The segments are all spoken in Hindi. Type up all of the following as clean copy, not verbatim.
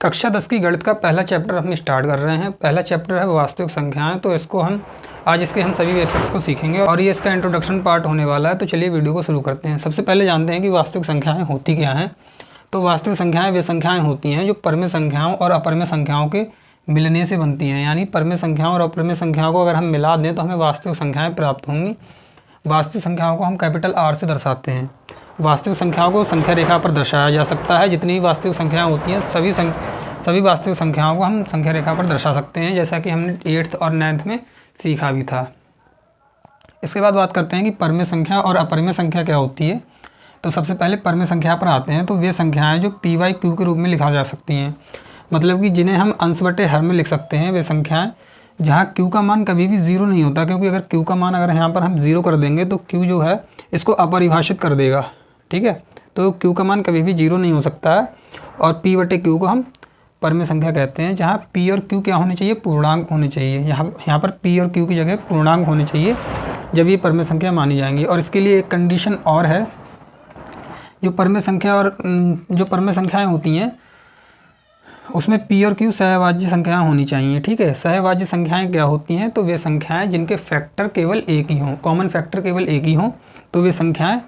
कक्षा 10 की गणित का पहला चैप्टर हम स्टार्ट कर रहे हैं। पहला चैप्टर है वास्तविक संख्याएं। तो इसको हम आज इसके सभी बेसिक्स को सीखेंगे और ये इसका इंट्रोडक्शन पार्ट होने वाला है। तो चलिए वीडियो को शुरू करते हैं। सबसे पहले जानते हैं कि वास्तविक संख्याएं होती क्या हैं। तो वास्तविक संख्याएं वे संख्याएं होती हैं जो परमेय संख्याओं और अपरमेय संख्याओं के मिलने से बनती हैं। यानी परमेय संख्याओं और अपरमेय संख्याओं को अगर हम मिला दें तो हमें वास्तविक संख्याएँ प्राप्त होंगी। वास्तविक संख्याओं को हम कैपिटल R से दर्शाते हैं। वास्तविक संख्याओं को संख्या रेखा पर दर्शाया जा सकता है। जितनी भी वास्तविक संख्याएं होती हैं सभी वास्तविक संख्याओं को हम संख्या रेखा पर दर्शा सकते हैं, जैसा कि हमने 8th और 9th में सीखा भी था। इसके बाद बात करते हैं कि परमेय संख्या और अपरमेय संख्या क्या होती है। तो सबसे पहले परमेय संख्या पर आते हैं। तो वे संख्याएं जो p/q के रूप में लिखा जा सकती हैं, मतलब कि जिन्हें हम अंश बटे हर में लिख सकते हैं। वे संख्याएं जहाँ q का मान कभी भी 0 नहीं होता, क्योंकि अगर q का मान अगर यहाँ पर हम 0 कर देंगे तो q जो है इसको अपरिभाषित कर देगा। ठीक है, तो q का मान कभी भी 0 नहीं हो सकता है। और p/q को हम परमेय संख्या कहते हैं, जहाँ p और q क्या होने चाहिए, पूर्णांक होने चाहिए। यहाँ पर p और q की जगह पूर्णांक होने चाहिए जब ये परमेय संख्या मानी जाएंगी। और इसके लिए एक कंडीशन और है, जो परमेय संख्याएं होती हैं उसमें p और q सहभाज्य संख्याएं होनी चाहिए। ठीक है, सहभाज्य संख्याएं क्या होती हैं, तो वे संख्याएं जिनके फैक्टर केवल एक ही हों, कॉमन फैक्टर केवल एक ही हों, तो वे संख्याएं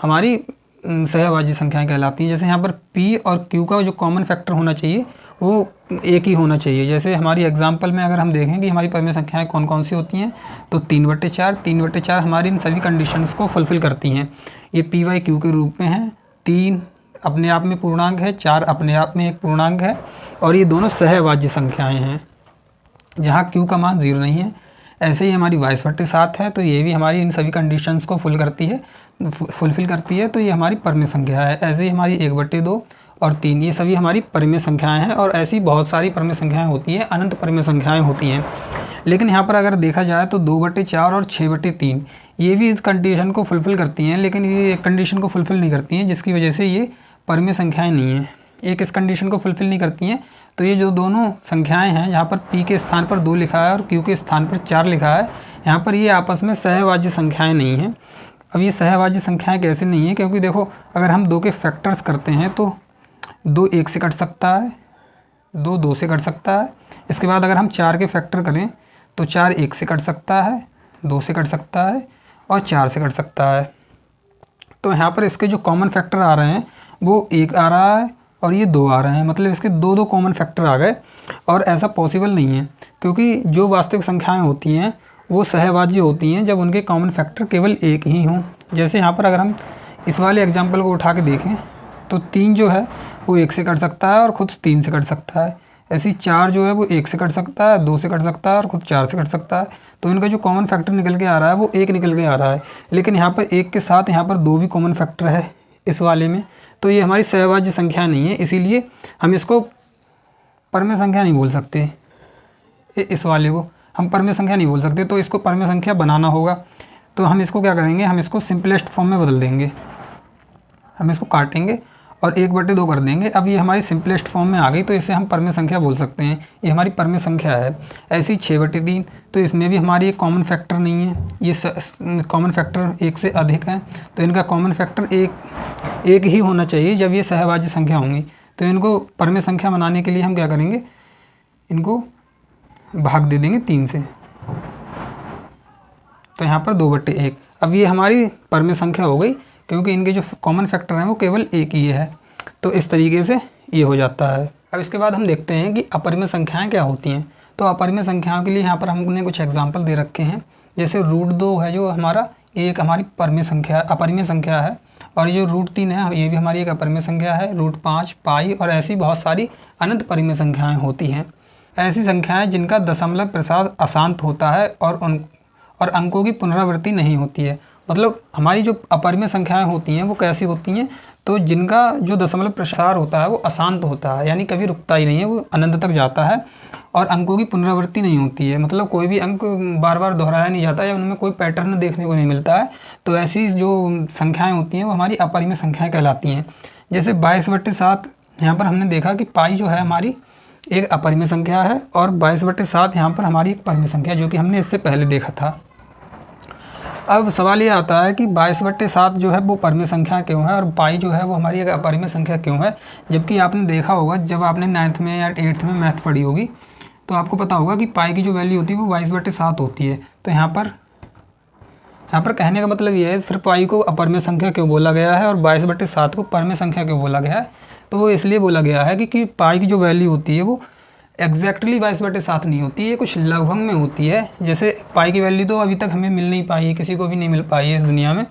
हमारी सहभाज्य संख्याएं कहलाती हैं। जैसे यहाँ पर p और q का जो कॉमन फैक्टर होना चाहिए वो एक ही होना चाहिए। जैसे हमारी एग्जाम्पल में अगर हम देखें कि हमारी परमेय संख्याएं कौन कौन सी होती हैं, तो 3/4 हमारी इन सभी कंडीशंस को फुलफ़िल करती हैं। ये p/q के रूप में है। 3 अपने आप में पूर्णांक है, 4 अपने आप में एक पूर्णांक है, और ये दोनों सहभाज्य संख्याएं हैं जहाँ q का मान 0 नहीं है। ऐसे ही हमारी 22/7 है, तो ये भी हमारी इन सभी कंडीशंस को फुलफ़िल करती है, तो ये हमारी परमेय संख्या है। ऐसे ही हमारी 1/2 और 3 ये सभी हमारी परमेय संख्याएं हैं। और ऐसी बहुत सारी परमेय संख्याएं होती हैं, अनंत परमेय संख्याएं होती हैं। लेकिन यहाँ पर अगर देखा जाए तो 2/4 और 6/3 ये भी इस कंडीशन को फुलफ़िल करती हैं, लेकिन ये एक कंडीशन को फुलफ़िल नहीं करती हैं, जिसकी वजह से ये परमेय संख्याएं नहीं हैं। एक इस कंडीशन को फुलफ़िल नहीं करती हैं, तो ये जो दोनों संख्याएं हैं, यहाँ पर p के स्थान पर 2 लिखा है और q के स्थान पर 4 लिखा है, यहाँ पर ये आपस में सहभाज्य संख्याएं नहीं हैं। अब ये सहभाज्य संख्याएं कैसे नहीं हैं, क्योंकि देखो अगर हम 2 के फैक्टर्स करते हैं तो 2 1 से कट सकता है, 2 2 से कट सकता है। इसके बाद अगर हम 4 के फैक्टर करें तो 4 1 से कट सकता है, 2 से कट सकता है और 4 से कट सकता है। तो यहाँ पर इसके जो कॉमन फैक्टर आ रहे हैं वो 1 आ रहा है और ये 2 आ रहे हैं, मतलब इसके 2 कॉमन फैक्टर आ गए। और ऐसा पॉसिबल नहीं है, क्योंकि जो वास्तविक संख्याएं होती हैं वो सहभाज्य होती हैं जब उनके कॉमन फैक्टर केवल एक ही हों। जैसे यहाँ पर अगर हम इस वाले एग्जाम्पल को उठा के देखें तो 3 जो है वो 1 से कट सकता है और खुद 3 से कट सकता है। ऐसी 4 जो है वो 1 से कट सकता है, 2 से कट सकता है और खुद 4 से कट सकता है। तो इनका जो कॉमन फैक्टर निकल के आ रहा है वो 1 निकल के आ रहा है। लेकिन यहाँ पर 1 के साथ यहाँ पर 2 भी कॉमन फैक्टर है इस वाले में, तो ये हमारी सहभाज्य संख्या नहीं है। इसीलिए हम इसको परमेय संख्या नहीं बोल सकते। इस वाले को हम परमेय संख्या नहीं बोल सकते, तो इसको परमेय संख्या बनाना होगा। तो हम इसको क्या करेंगे, हम इसको सिंपलेस्ट फॉर्म में बदल देंगे। हम इसको काटेंगे और 1/2 कर देंगे। अब ये हमारी सिंपलेस्ट फॉर्म में आ गई, तो इसे हम परमेय संख्या बोल सकते हैं। ये हमारी परमेय संख्या है। ऐसी 6/3, तो इसमें भी हमारी एक कॉमन फैक्टर नहीं है, ये कॉमन फैक्टर 1 से अधिक है, तो इनका कॉमन फैक्टर एक ही होना चाहिए जब ये सहभाज्य संख्या होंगी। तो इनको परमेय संख्या बनाने के लिए हम क्या करेंगे, इनको भाग दे देंगे 3 से, तो यहाँ पर 2/1। अब ये हमारी परमेय संख्या हो गई, क्योंकि इनके जो कॉमन फैक्टर हैं वो केवल एक ही है। तो इस तरीके से ये हो जाता है। अब इसके बाद हम देखते हैं कि अपरिमेय संख्याएं क्या होती हैं। तो अपरिमेय संख्याओं के लिए यहाँ पर हमने कुछ एग्जांपल दे रखे हैं। जैसे √2 है जो हमारा एक हमारी अपरिमेय संख्या है, और ये जो √3 है ये भी हमारी एक अपरिमेय संख्या है। √5 पाई और ऐसी बहुत सारी अनंत परिमेय संख्याएँ होती हैं। ऐसी संख्याएँ जिनका दशमलव प्रसाद अशांत होता है और अंकों की पुनरावृत्ति नहीं होती है। मतलब हमारी जो अपरिमेय संख्याएं होती हैं वो कैसी होती हैं, तो जिनका जो दशमलव प्रसार होता है वो अशांत होता है, यानी कभी रुकता ही नहीं है, वो अनंत तक जाता है, और अंकों की पुनरावृत्ति नहीं होती है। मतलब कोई भी अंक बार बार दोहराया नहीं जाता या उनमें कोई पैटर्न देखने को नहीं मिलता है। तो ऐसी जो संख्याएँ होती हैं वो हमारी अपरिमेय संख्याएँ कहलाती हैं। जैसे 22/7 यहाँ पर हमने देखा कि पाई जो है हमारी एक अपरिमेय संख्या है, और 22/7 यहाँ पर हमारी एक परिमेय संख्या, जो कि हमने इससे पहले देखा था। अब सवाल ये आता है कि 22/7 जो है वो परिमेय संख्या क्यों है और पाई जो है वो हमारी एक अपरिमेय संख्या क्यों है। जबकि आपने देखा होगा जब आपने 9th में या 8th में मैथ पढ़ी होगी तो आपको पता होगा कि पाई की जो वैल्यू होती है वो 22/7 होती है। तो यहाँ पर कहने का मतलब ये है फिर पाई को अपरिमेय संख्या क्यों बोला गया है और 22/7 को परिमेय संख्या क्यों बोला गया है। तो वो इसलिए बोला गया है कि पाई की जो वैल्यू होती है वो एग्जैक्टली 22/7 नहीं होती है, कुछ लगभग में होती है। जैसे पाई की वैल्यू तो अभी तक हमें मिल नहीं पाई है, किसी को भी नहीं मिल पाई है इस दुनिया में।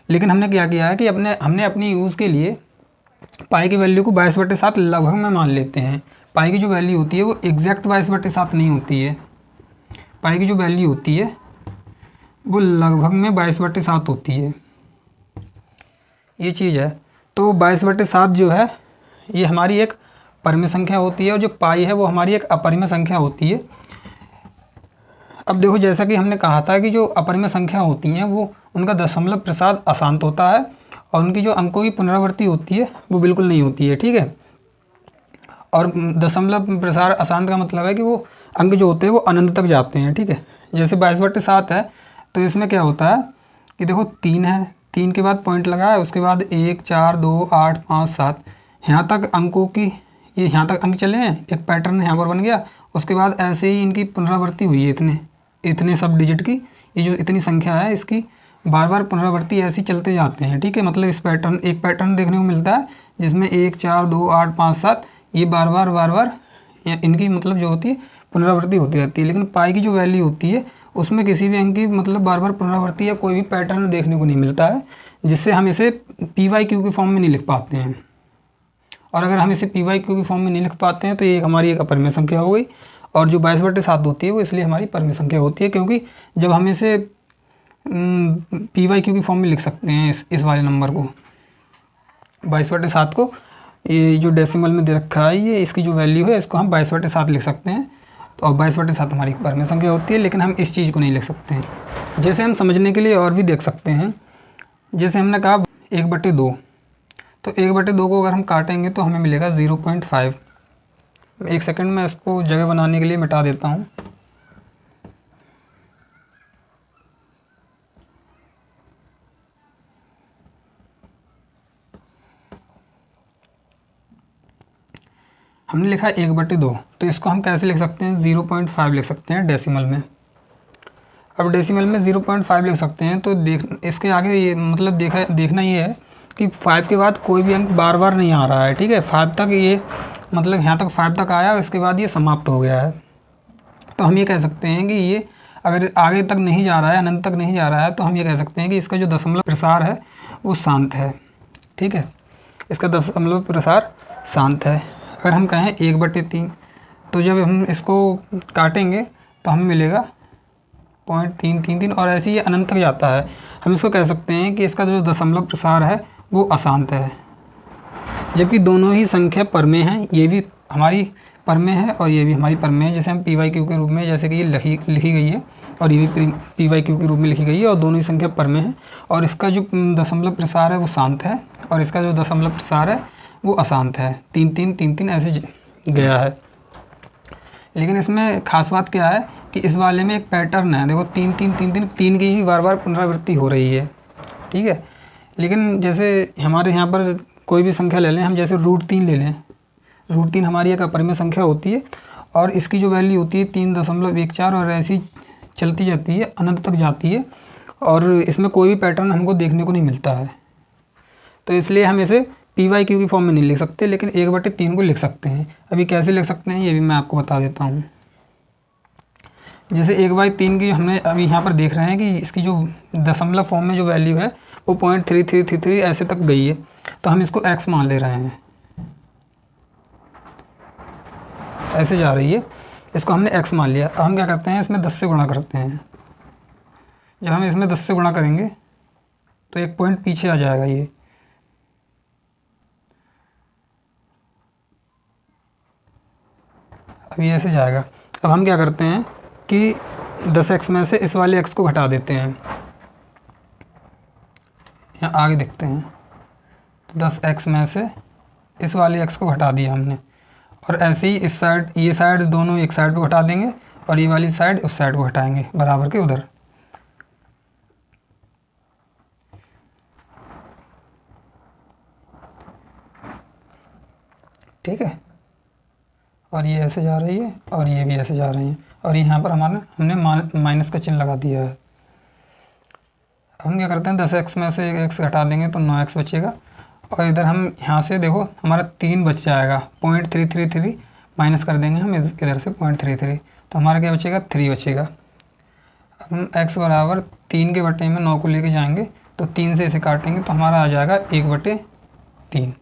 लेकिन हमने क्या किया है कि हमने अपनी यूज़ के लिए पाई की वैल्यू को 22/7 लगभग में मान लेते हैं। पाई की जो वैल्यू होती है वो एग्जैक्ट 22/7 नहीं होती है। पाई की जो वैल्यू होती है वो लगभग में 22/7 होती है, ये चीज़ है। तो 22/7 जो है ये हमारी एक परिमेय संख्या होती है और जो पाई है वो हमारी एक अपरिमेय संख्या होती है। अब देखो जैसा कि हमने कहा था कि जो अपरिमेय संख्या होती हैं वो उनका दशमलव प्रसार अशांत होता है और उनकी जो अंकों की पुनरावृत्ति होती है वो बिल्कुल नहीं होती है, ठीक है। और दशमलव प्रसार अशांत का मतलब है कि वो अंक जो होते हैं वो अनंत तक जाते हैं, ठीक है। जैसे 22/7 है तो इसमें क्या होता है कि देखो 3 है, 3 के बाद पॉइंट लगा है, उसके बाद 1 4 2 8 5 7 यहाँ तक अंकों की ये यहाँ तक अंक चले हैं, एक पैटर्न यहाँ पर बन गया। उसके बाद ऐसे ही इनकी पुनरावृत्ति हुई है इतने सब डिजिट की, ये जो इतनी संख्या है इसकी बार बार पुनरावृत्ति ऐसी चलते जाते हैं, ठीक है। मतलब इस एक पैटर्न देखने को मिलता है जिसमें 1 4 2 8 5 7 ये बार बार इनकी मतलब जो होती है पुनरावृत्ति होती रहती है। लेकिन पाई की जो वैल्यू होती है उसमें किसी भी अंक की मतलब बार बार पुनरावृत्ति या कोई भी पैटर्न देखने को नहीं मिलता है, जिससे हम इसे PYQ के फॉर्म में नहीं लिख पाते हैं। और अगर हम इसे PYQ के फॉर्म में नहीं लिख पाते हैं तो ये हमारी एक अपरिमेय संख्या हो गई। और जो 22/7 होती है वो इसलिए हमारी परिमेय संख्या होती है क्योंकि जब हम इसे PYQ के फॉर्म में लिख सकते हैं इस वाले नंबर को 22/7 को, ये जो डेसिमल में दे रखा है ये इसकी जो वैल्यू है इसको हम 22/7 लिख सकते हैं। तो अब 22/7 हमारी परिमेय संख्या होती है, लेकिन हम इस चीज़ को नहीं लिख सकते हैं। जैसे हम समझने के लिए और भी देख सकते हैं, जैसे हमने कहा 1/2, तो 1/2 को अगर हम काटेंगे तो हमें मिलेगा 0.5। एक सेकंड में इसको जगह बनाने के लिए मिटा देता हूँ। हमने लिखा 1/2, तो इसको हम कैसे लिख सकते हैं 0.5 लिख सकते हैं डेसिमल में। अब डेसिमल में 0.5 लिख सकते हैं तो इसके आगे ये मतलब देखना ये है कि 5 के बाद कोई भी अंक बार बार नहीं आ रहा है, ठीक है। 5 तक ये मतलब यहाँ तक 5 तक आया, इसके बाद ये समाप्त हो गया है। तो हम ये कह सकते हैं कि ये अगर आगे तक नहीं जा रहा है, अनंत तक नहीं जा रहा है, तो हम ये कह सकते हैं कि इसका जो दशमलव प्रसार है वो शांत है, ठीक है। इसका दशमलव प्रसार शांत है। अगर हम कहें 1/3, तो जब हम इसको काटेंगे तो हमें मिलेगा 0.333 और ऐसे ही अनंत तक जाता है। हम इसको कह सकते हैं कि इसका जो दशमलव प्रसार है वो अशांत है। जबकि दोनों ही संख्या परमेय हैं, ये भी हमारी परमेय है और ये भी हमारी परमेय है। जैसे हम PYQ के रूप में जैसे कि ये लिखी गई है और ये भी PYQ के रूप में लिखी गई है और दोनों ही संख्या परमेय है। और इसका जो दशमलव प्रसार है वो शांत है और इसका जो दशमलव प्रसार है वो अशांत है। 3-3-3-3 ऐसे गया है। लेकिन इसमें खास बात क्या है कि इस वाले में एक पैटर्न है, देखो 3-3-3-3 3 की ही बार बार पुनरावृत्ति हो रही है, ठीक है। लेकिन जैसे हमारे यहाँ पर कोई भी संख्या ले लें, हम जैसे √3 ले लें, √3 हमारी एक अपरिमेय संख्या होती है और इसकी जो वैल्यू होती है 3.14 और ऐसी चलती जाती है, अनंत तक जाती है और इसमें कोई भी पैटर्न हमको देखने को नहीं मिलता है। तो इसलिए हम इसे PYQ की फॉर्म में नहीं लिख सकते, लेकिन 1/3 को लिख सकते हैं। अभी कैसे लिख सकते हैं ये भी मैं आपको बता देता हूँ। जैसे 1/3 की हमने अभी यहाँ पर देख रहे हैं कि इसकी जो दशमलव फॉर्म में जो वैल्यू है वो 0.3333 ऐसे तक गई है, तो हम इसको x मान ले रहे हैं, ऐसे जा रही है, इसको हमने x मान लिया। अब हम क्या करते हैं, इसमें 10 से गुणा करते हैं। जब हम इसमें 10 से गुणा करेंगे तो एक पॉइंट पीछे आ जाएगा, ये अब ये ऐसे जाएगा। अब हम क्या करते हैं कि 10x में से इस वाले x को घटा देते हैं, यहाँ आगे देखते हैं। तो 10x में से इस वाले x को घटा दिया हमने और ऐसे ही इस साइड ये साइड दोनों एक साइड को घटा देंगे और ये वाली साइड उस साइड को घटाएंगे बराबर के उधर। ठीक है, और ये ऐसे जा रही है और ये भी ऐसे जा रही हैं, और यहाँ पर हमने माइनस का चिन्ह लगा दिया है। हम क्या करते हैं, 10x में से 1x घटा देंगे तो 9x बचेगा, और इधर हम यहाँ से देखो हमारा 3 बच जाएगा, 0.333 माइनस कर देंगे हम इधर से 0.33, तो हमारा क्या बचेगा, 3 बचेगा। हम x बराबर 3 के बटे में 9 को लेके जाएंगे तो 3 से इसे काटेंगे तो हमारा आ जाएगा 1/3।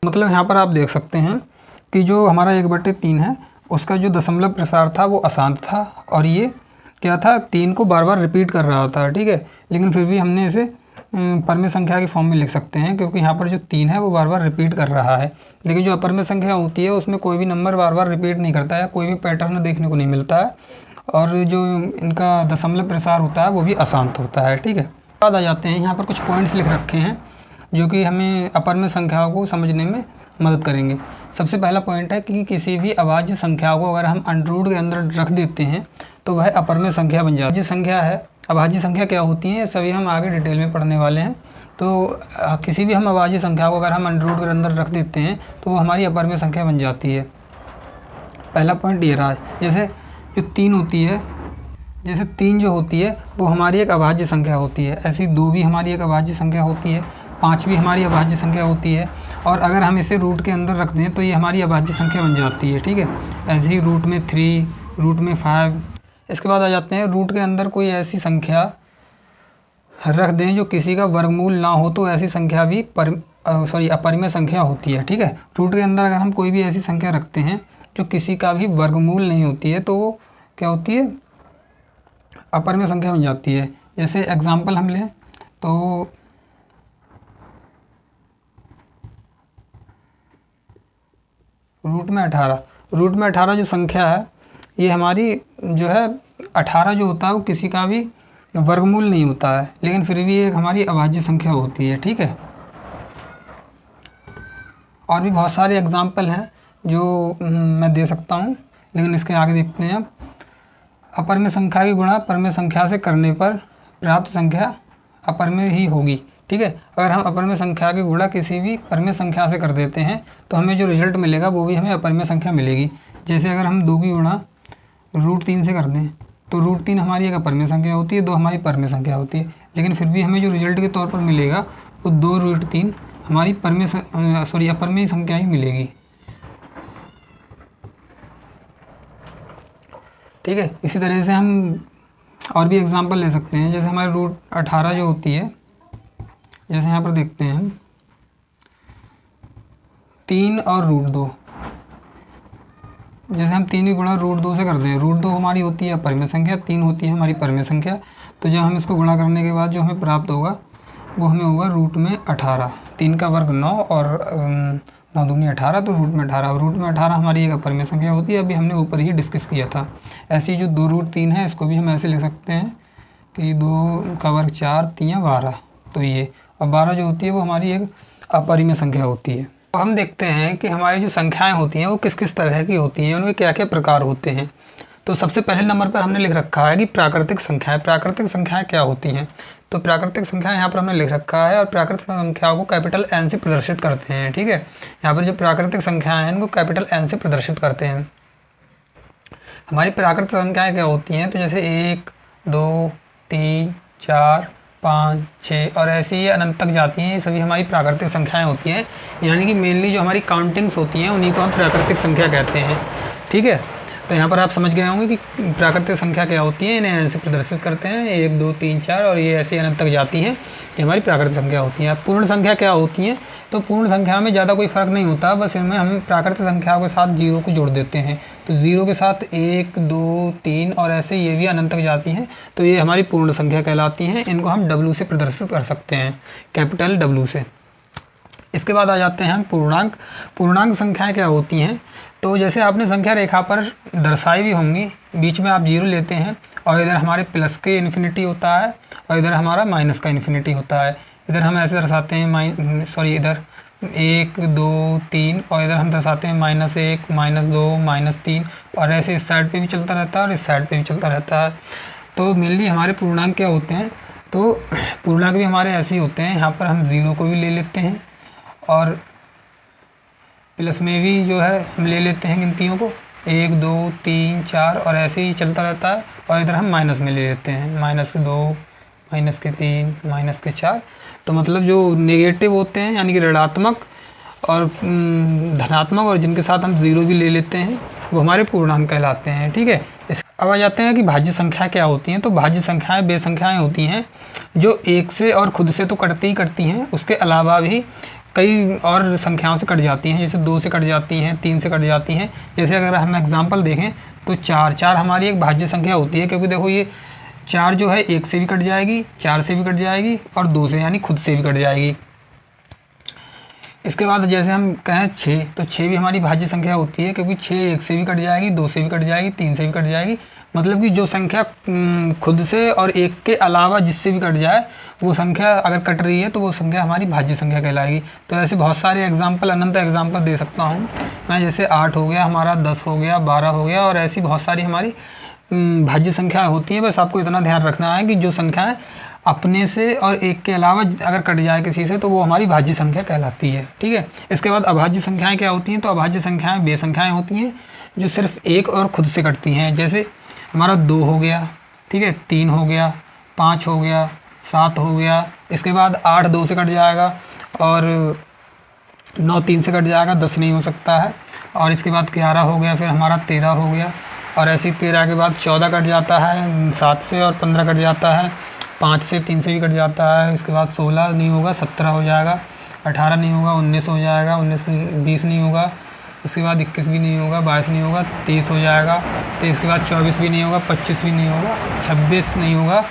मतलब यहाँ पर आप देख सकते हैं कि जो हमारा 1/3 है उसका जो दशमलव प्रसार था वो अशांत था, और ये क्या था, 3 को बार बार रिपीट कर रहा था। ठीक है, लेकिन फिर भी हमने इसे परमेय संख्या के फॉर्म में लिख सकते हैं, क्योंकि यहाँ पर जो 3 है वो बार बार रिपीट कर रहा है। लेकिन जो अपरमेय संख्या होती है उसमें कोई भी नंबर बार बार रिपीट नहीं करता है, कोई भी पैटर्न देखने को नहीं मिलता है, और जो इनका दशमलव प्रसार होता है वो भी अशांत होता है। ठीक है, बाद आ जाते हैं, यहाँ पर कुछ पॉइंट्स लिख रखे हैं जो कि हमें अपरमेय संख्याओं को समझने में मदद करेंगे। सबसे पहला पॉइंट है कि किसी भी अभाज्य संख्या को अगर हम अंडर के अंदर रख देते हैं तो वह अपरमेय संख्या बन जाती है। संख्या है, अभाज्य संख्या क्या होती है, सभी हम आगे डिटेल में पढ़ने वाले हैं। तो किसी भी हम अभाज्य संख्या को अगर हम अंडर के अंदर रख देते हैं तो वो हमारी अपरमेय संख्या बन जाती है। पहला पॉइंट ये रहा। जैसे जो 3 होती है, जैसे 3 जो होती है वो हमारी एक अभाज्य संख्या होती है, ऐसी 2 भी हमारी एक अभाज्य संख्या होती है, 5 भी हमारी अभाज्य संख्या होती है, और अगर हम इसे रूट के अंदर रख दें तो ये हमारी अभाज्य संख्या बन जाती है। ठीक है, ऐसे ही रूट में 3, रूट में 5। इसके बाद आ जाते हैं, रूट के अंदर कोई ऐसी संख्या रख दें जो किसी का वर्गमूल ना हो तो ऐसी संख्या भी अपरिमेय संख्या होती है। ठीक है, रूट के अंदर अगर हम कोई भी ऐसी संख्या रखते हैं जो किसी का भी वर्गमूल नहीं होती है तो वो क्या होती है, अपरिमेय संख्या बन जाती है। जैसे एग्जाम्पल हम लें तो रूट में 18 जो संख्या है ये हमारी जो है 18 जो होता है वो किसी का भी वर्गमूल नहीं होता है, लेकिन फिर भी एक हमारी अभाज्य संख्या होती है। ठीक है, और भी बहुत सारे एग्जाम्पल हैं जो मैं दे सकता हूँ, लेकिन इसके आगे देखते हैं। अपरमेय संख्या की गुणा परमेय संख्या से करने पर प्राप्त संख्या अपरमेय ही होगी। ठीक है, अगर हम अपरमेय संख्या की गुणा किसी भी परमेय संख्या से कर देते हैं तो हमें जो रिजल्ट मिलेगा वो भी हमें अपरमेय संख्या मिलेगी। जैसे अगर हम 2 की गुणा √3 से कर दें तो √3 हमारी एक अपरमेय संख्या होती है, 2 हमारी परमेय संख्या होती है, लेकिन फिर भी हमें जो रिजल्ट के तौर पर मिलेगा वो 2√3 हमारी अपरमेय संख्या ही मिलेगी। ठीक है, इसी तरह से हम और भी एग्जांपल ले सकते हैं। जैसे हमारी √18 जो होती है, जैसे यहाँ पर देखते हैं 3 और √2, जैसे हम 3 की गुणा √2 से करते हैं, √2 हमारी होती है अपरिमेय संख्या, 3 होती है हमारी परमेय संख्या, तो जब हम इसको गुणा करने के बाद जो हमें प्राप्त होगा वो हमें होगा √18। 3 का वर्ग 9 और 9 दूनी 18, तो √18 हमारी एक अपरिमेय संख्या होती है। अभी हमने ऊपर ही डिस्कस किया था। ऐसी जो 2√3 है इसको भी हम ऐसे लिख सकते हैं कि 2 का वर्ग 4, 3 12, तो ये, और 12 जो होती है वो हमारी एक अपरिमेय संख्या होती है। तो हम देखते हैं कि हमारी जो संख्याएं होती हैं वो किस किस तरह की होती हैं, उनके क्या क्या प्रकार होते हैं। तो सबसे पहले नंबर पर हमने लिख रखा है कि प्राकृतिक संख्याएं। प्राकृतिक संख्याएं क्या होती हैं, तो प्राकृतिक संख्याएं यहाँ पर हमने लिख रखा है, और प्राकृतिक संख्याओं को कैपिटल N से प्रदर्शित करते हैं। ठीक है, यहाँ पर जो प्राकृतिक संख्याएं हैं इनको कैपिटल N से प्रदर्शित करते हैं। हमारी प्राकृतिक संख्याएं क्या होती हैं, तो जैसे 1, 2, 3, 4, 5, 6 और ऐसे ही अनंत तक जाती हैं, ये सभी हमारी प्राकृतिक संख्याएं होती हैं। यानी कि मेनली जो हमारी काउंटिंग्स होती हैं उन्हीं को हम प्राकृतिक संख्या कहते हैं। ठीक है, तो यहाँ पर आप समझ गए होंगे कि प्राकृतिक संख्या क्या होती है, इन्हें ऐसे प्रदर्शित करते हैं 1, 2, 3, 4 और ये ऐसे अनंत तक जाती हैं, ये हमारी प्राकृतिक संख्या होती हैं। पूर्ण संख्या क्या होती हैं, तो पूर्ण संख्या में ज़्यादा कोई फ़र्क नहीं होता, बस इनमें हम प्राकृतिक संख्याओं के साथ 0 को जोड़ देते हैं, तो 0 के साथ 1, 2, 3 और ऐसे ये भी अनंत तक जाती हैं, तो ये हमारी पूर्ण संख्या कहलाती हैं। इनको हम W से प्रदर्शित कर सकते हैं, कैपिटल W से। इसके बाद आ जाते हैं हम पूर्णांक। पूर्णांक संख्याएं क्या होती हैं, तो जैसे आपने संख्या रेखा पर दर्शाई भी होंगी, बीच में आप 0 लेते हैं और इधर हमारे प्लस के इन्फिनिटी होता है और इधर हमारा माइनस का इन्फिनिटी होता है। इधर हम ऐसे दर्शाते हैं इधर 1, 2, 3 और इधर हम दर्शाते हैं -1, -2, -3 और ऐसे इस साइड पे भी चलता रहता है और इस साइड पे भी चलता रहता है। तो मेनली हमारे पूर्णांक क्या होते हैं, तो पूर्णांक भी हमारे ऐसे ही होते हैं। यहाँ पर हम 0 को भी ले लेते हैं और प्लस में भी जो है हम ले लेते हैं गिनतियों को 1 2 3 4 और ऐसे ही चलता रहता है। और इधर हम माइनस में ले लेते हैं -2 -3 -4। तो मतलब जो नेगेटिव होते हैं यानी कि ऋणात्मक और धनात्मक और जिनके साथ हम ज़ीरो भी ले लेते हैं वो हमारे पूर्णांक कहलाते हैं। ठीक है, अब आ जाते हैं कि भाज्य संख्या क्या होती हैं। तो भाज्य संख्याएं वे संख्याएं होती हैं जो एक से और खुद से तो कटती ही कटती हैं, उसके अलावा भी कई और संख्याओं से कट जाती हैं। जैसे 2 से कट जाती हैं, 3 से कट जाती हैं। जैसे अगर हम एग्जांपल देखें तो 4 हमारी एक भाज्य संख्या होती है, क्योंकि देखो ये 4 जो है 1 से भी कट जाएगी, 4 से भी कट जाएगी और 2 से यानी खुद से भी कट जाएगी। इसके बाद जैसे हम कहें 6, तो 6 भी हमारी भाज्य संख्या होती है, क्योंकि 6 1 से भी कट जाएगी, 2 से भी कट जाएगी, 3 से भी कट जाएगी। मतलब कि जो संख्या खुद से और एक के अलावा जिससे भी कट जाए वो संख्या अगर कट रही है तो वो संख्या हमारी भाज्य संख्या कहलाएगी। तो ऐसे बहुत सारे एग्जाम्पल, अनंत एग्जाम्पल दे सकता हूँ मैं। जैसे 8 हो गया हमारा, 10 हो गया, 12 हो गया और ऐसी बहुत सारी हमारी भाज्य संख्या होती हैं। बस आपको इतना ध्यान रखना है कि जो संख्याएँ अपने से और एक के अलावा अगर कट जाए किसी से तो वो हमारी भाज्य संख्या कहलाती है। ठीक है, इसके बाद अभाज्य संख्याएं क्या होती हैं। तो अभाज्य संख्याएं वे संख्याएं होती हैं जो सिर्फ एक और खुद से कटती हैं। जैसे हमारा 2 हो गया, ठीक है, 3 हो गया, 5 हो गया, 7 हो गया। इसके बाद 8 2 से कट जाएगा और 9 3 से कट जाएगा, 10 नहीं हो सकता है। और इसके बाद 11 हो गया, फिर हमारा 13 हो गया और ऐसे ही 13 के बाद 14 कट जाता है 7 से और 15 कट जाता है, 5 से 3 से भी कट जाता है। इसके बाद 16 नहीं होगा, 17 हो जाएगा, 18 नहीं होगा, 19 हो जाएगा, 20 नहीं होगा। इसके बाद 21 भी नहीं होगा, 22 नहीं होगा, 23 हो जाएगा। तो इसके बाद 24 भी नहीं होगा, 25 भी नहीं होगा, 26 नहीं होगा,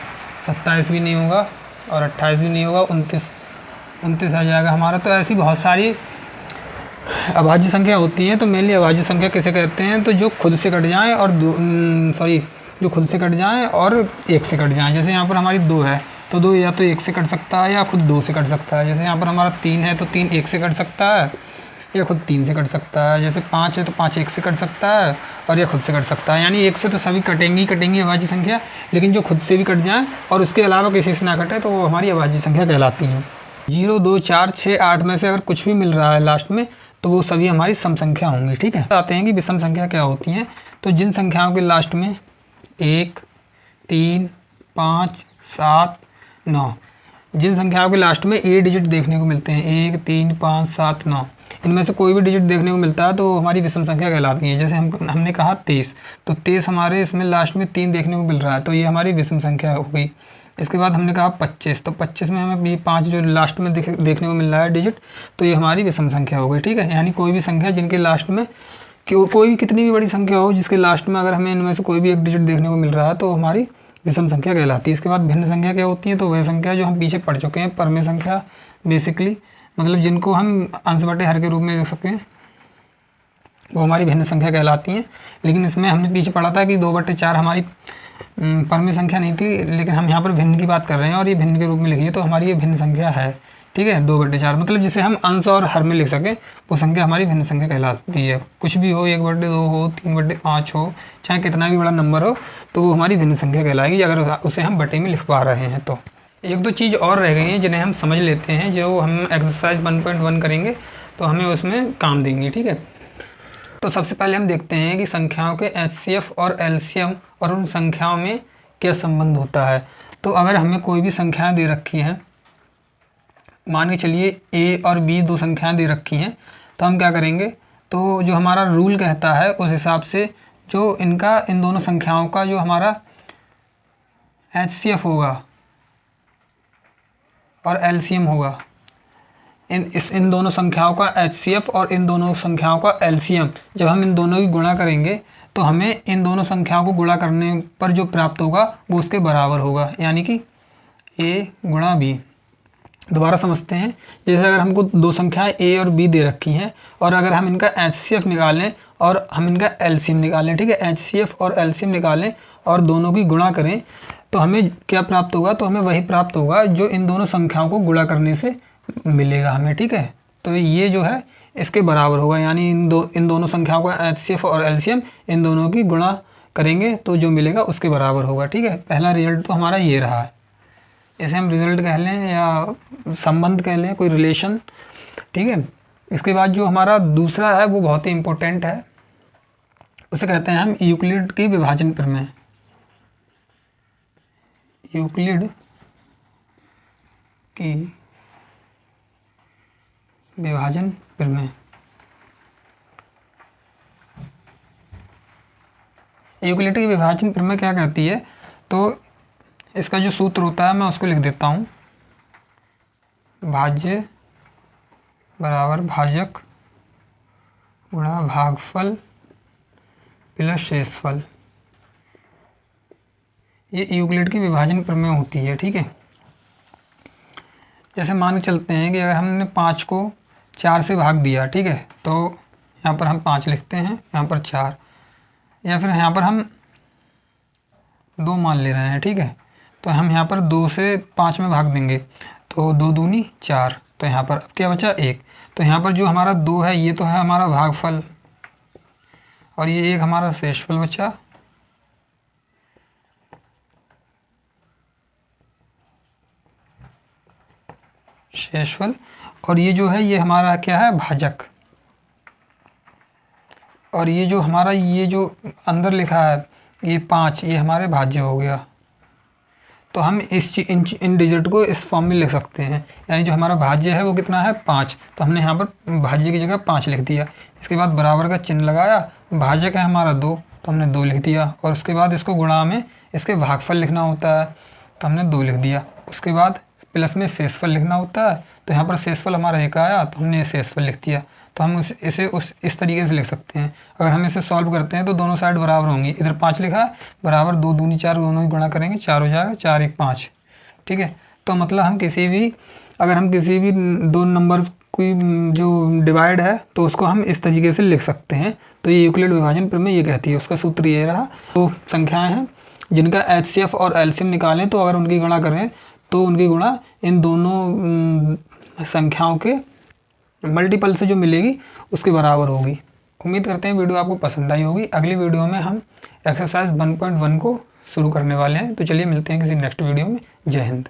27 भी नहीं होगा और 28 भी नहीं होगा, 29 आ जाएगा हमारा। तो ऐसी बहुत सारी अभाज्य संख्या होती हैं। तो मेनली अभाज्य संख्या किसे कहते हैं, तो जो खुद से कट जाएँ और जो खुद से कट जाएँ और एक से कट जाएँ। जैसे यहाँ पर हमारी 2 है तो 2 या तो 1 से कट सकता है या खुद 2 से कट सकता है। जैसे यहाँ पर हमारा 3 है तो 3 1 से कट सकता है या खुद 3 से कट सकता है। जैसे 5 है तो 5 1 से कट सकता है और या खुद से कट सकता है। यानी 1 से तो सभी कटेंगी अभाज्य संख्या, लेकिन जो खुद से भी कट जाए और उसके अलावा किसी से ना कटे तो वो हमारी अभाज्य संख्या कहलाती हैं। 0 2 4 6 8 में से अगर कुछ भी मिल रहा है लास्ट में तो वो सभी हमारी सम संख्या होंगी। ठीक है, आते हैं कि विषम संख्या क्या होती हैं। तो जिन संख्याओं के लास्ट में 1 3 5 7 9, जिन संख्याओं के लास्ट में ए डिजिट देखने को मिलते हैं 1 3 5 7 9, इनमें से कोई भी डिजिट देखने को मिलता है तो हमारी विषम संख्या कहलाती है। जैसे हमने कहा 23, तो 23 हमारे इसमें लास्ट में 3 देखने को मिल रहा है तो ये हमारी विषम संख्या हो गई। इसके बाद हमने कहा 25, तो 25 में हमें ये 5 जो लास्ट में देखने को मिल रहा है डिजिट, तो ये हमारी विषम संख्या हो गई। ठीक है, यानी कोई भी संख्या जिनके लास्ट में कोई भी कितनी भी बड़ी संख्या हो जिसके लास्ट में अगर हमें इनमें से कोई भी एक डिजिट देखने को मिल रहा है तो हमारी विषम संख्या कहलाती है। इसके बाद भिन्न संख्या क्या होती है, तो वह संख्या जो हम पीछे पढ़ चुके हैं, परमेय संख्या बेसिकली, मतलब जिनको हम अंश बटे हर के रूप में देख सकते हैं, वो हमारी भिन्न संख्या कहलाती हैं। लेकिन इसमें हमने पीछे पढ़ा था कि 2/4 हमारी परमेय संख्या नहीं थी, लेकिन हम यहाँ पर भिन्न की बात कर रहे हैं और ये भिन्न के रूप में लिखी है तो हमारी ये भिन्न संख्या है। ठीक है, 2/4 मतलब जिसे हम अंश और हर में लिख सकें वो संख्या हमारी भिन्न संख्या कहलाती है। कुछ भी हो, 1/2 हो, 3/5 हो, चाहे कितना भी बड़ा नंबर हो तो वो हमारी भिन्न संख्या कहलाएगी अगर उसे हम बटे में लिख पा रहे हैं। तो 1-2 चीज़ और रह गई हैं जिन्हें हम समझ लेते हैं, जो हम एक्सरसाइज 1.1 करेंगे तो हमें उसमें काम देंगी। ठीक है, तो सबसे पहले हम देखते हैं कि संख्याओं के HCF और LCM और उन संख्याओं में क्या संबंध होता है। तो अगर हमें कोई भी संख्याएं दे रखी हैं, मान के चलिए A और B 2 संख्याएं दे रखी हैं, तो हम क्या करेंगे, तो जो हमारा रूल कहता है उस हिसाब से जो इन दोनों संख्याओं का जो हमारा HCF होगा और LCM होगा, इन दोनों संख्याओं का HCF और इन दोनों संख्याओं का LCM, जब हम इन दोनों की गुणा करेंगे तो हमें इन दोनों संख्याओं को गुणा करने पर जो प्राप्त होगा वो उसके बराबर होगा, यानी कि A गुणा B। दोबारा समझते हैं, जैसे अगर हमको 2 संख्याएं A और B दे रखी हैं और अगर हम इनका HCF निकालें और हम इनका LCM निकालें, ठीक है, HCF और LCM निकालें और दोनों की गुणा करें तो हमें क्या प्राप्त होगा, तो हमें वही प्राप्त होगा जो इन दोनों संख्याओं को गुणा करने से मिलेगा हमें। ठीक है, तो ये जो है इसके बराबर होगा, यानी इन दोनों संख्याओं का HCF और LCM इन दोनों की गुणा करेंगे तो जो मिलेगा उसके बराबर होगा। ठीक है, पहला रिजल्ट तो हमारा ये रहा है, इसे हम रिजल्ट कह लें या संबंध कह लें, कोई रिलेशन। ठीक है, इसके बाद जो हमारा दूसरा है वो बहुत ही इम्पोर्टेंट है, उसे कहते हैं हम यूक्लिड की विभाजन प्रमेय। यूक्लिड की विभाजन प्रमेय। यूक्लिड की विभाजन प्रमेय क्या कहती है, तो इसका जो सूत्र होता है मैं उसको लिख देता हूँ। भाज्य बराबर भाजक गुणा भागफल प्लस शेषफल। ये यूक्लिड की विभाजन प्रमेय होती है, ठीक है। जैसे मान के चलते हैं कि अगर हमने 5 को 4 से भाग दिया, ठीक है, तो यहाँ पर हम 5 लिखते हैं, यहाँ पर 4, या फिर यहाँ पर हम 2 मान ले रहे हैं, ठीक है, तो हम यहाँ पर 2 से 5 में भाग देंगे, तो 2 दूनी 4, तो यहाँ पर अब क्या बचा 1। तो यहाँ पर जो हमारा 2 है ये तो है हमारा भागफल, और ये 1 हमारा शेषफल बचा। शेषफल, और ये जो है ये हमारा क्या है, भाजक, और ये जो हमारा ये जो अंदर लिखा है ये 5, ये हमारे भाज्य हो गया। तो हम इन डिजिट को इस फॉर्म में लिख सकते हैं, यानी जो हमारा भाज्य है वो कितना है 5, तो हमने यहाँ पर भाज्य की जगह 5 लिख दिया। इसके बाद बराबर का चिन्ह लगाया, भाजक है हमारा 2, तो हमने 2 लिख दिया, और उसके बाद इसको गुणा में इसके भागफल लिखना होता है, तो हमने 2 लिख दिया। उसके बाद प्लस में शेषफल लिखना होता है, तो यहाँ पर शेषफल हमारा 1 आया, तो हमने शेषफल लिख दिया। तो हम इसे इस तरीके से लिख सकते हैं। अगर हम इसे सॉल्व करते हैं तो दोनों साइड बराबर होंगी। इधर 5 लिखा है, बराबर 2 दूनी 4, दोनों ही गुणा करेंगे, 4 हो जाएगा, 4 1 5, ठीक है। तो मतलब हम अगर हम किसी भी 2 नंबर कोई जो डिवाइड है तो उसको हम इस तरीके से लिख सकते हैं। तो ये यूक्लिड विभाजन प्रमेय ये कहती है, उसका सूत्र ये रहा। तो संख्याएँ हैं जिनका HCF और LCM निकालें, तो अगर उनकी गणना करें तो उनकी गुणा इन दोनों संख्याओं के मल्टीपल से जो मिलेगी उसके बराबर होगी। उम्मीद करते हैं वीडियो आपको पसंद आई होगी। अगली वीडियो में हम एक्सरसाइज 1.1 को शुरू करने वाले हैं। तो चलिए मिलते हैं किसी नेक्स्ट वीडियो में। जय हिंद।